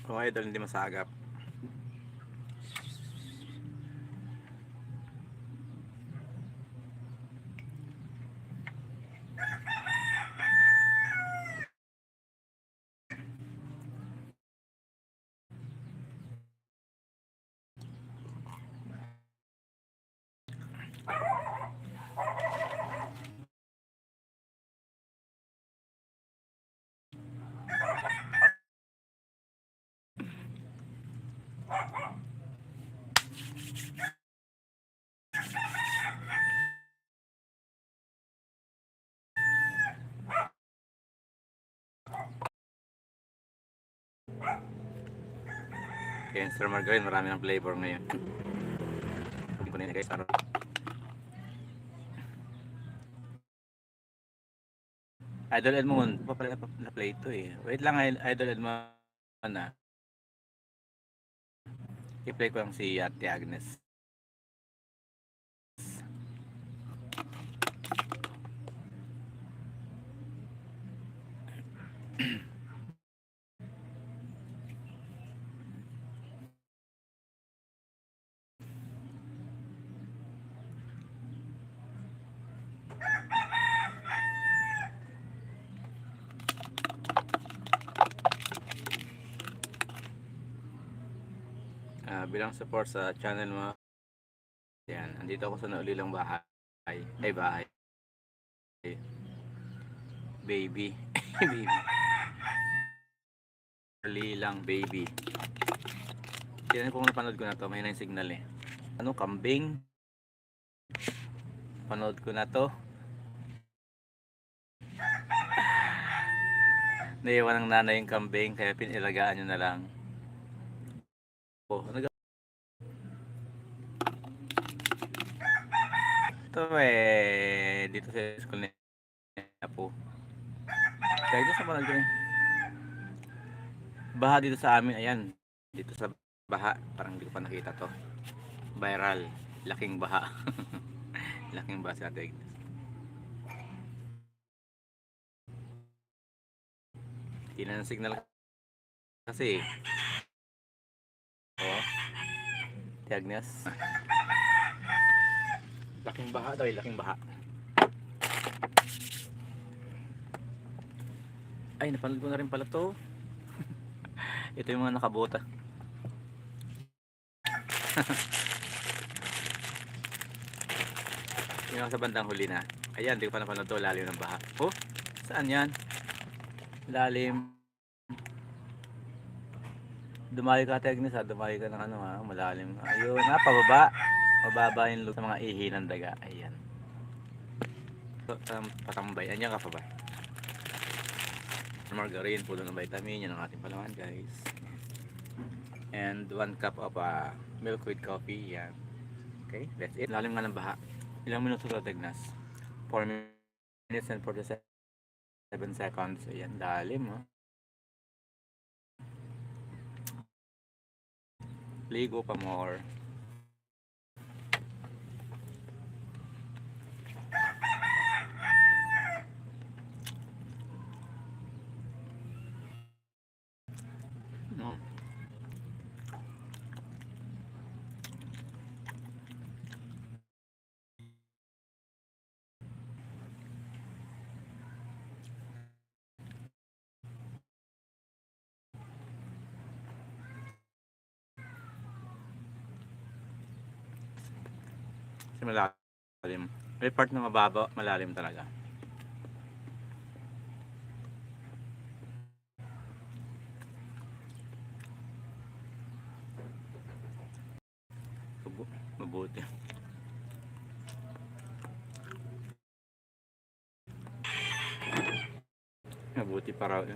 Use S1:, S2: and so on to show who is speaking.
S1: Kung idol hindi masagap. Kaya Sir Margarine, marami ng flavor ngayon. Sabi ko na yun guys, para Idol Edmond, pa pala na-play ito eh. Wait lang, Idol Edmond na. I-play ko lang si Ate Agnes. Bilang support sa channel mo. Yan, andito ako sa naulilang bahay. Ay, bahay. Baby. Baby. Early lang, baby. Tignan ko kung napanood ko na to. May na yung signal eh. Ano, kambing? Panood ko na to. Naiwan ng nanay yung kambing, kaya pinilagaan nyo na lang. Oh, ano ito eh, dito sa school niya po. Kaya dito sa panood ko eh. Baha dito sa amin, ayan. Dito sa baha, parang hindi ko pa nakita to. Viral, laking baha. Laking baha sa atin. Hindi na ng signal kasi. Oh. Agnes. Laking baha daw, laking baha. Ay, napanood ko na rin pala to. Ito yung mga nakabota. Yung sa bandang huli na. Ayan, hindi ko pa napanood to, lalim ng baha. Oh, saan yan? Lalim. Dumayo ka, Agnes, ha? Dumayo ka ng ano, ha? Malalim. Ayun, pababa. Mababa yung look sa mga ihi ng daga. Ayan. So, patambay. Anyan ka pa ba? Margarine, puno ng vitamin. Yan ang ating palaman, guys. And 1 cup of milk with coffee. Yan. Okay, that's it. Lalim nga ng baha. Ilang minuto ito, Agnes? 4 minutes and 47 seconds. Ayan, lalim, ha? Ligo pa more. No. Kasi malalim. May part na mababa, malalim talaga. Mabuti. Mabuti para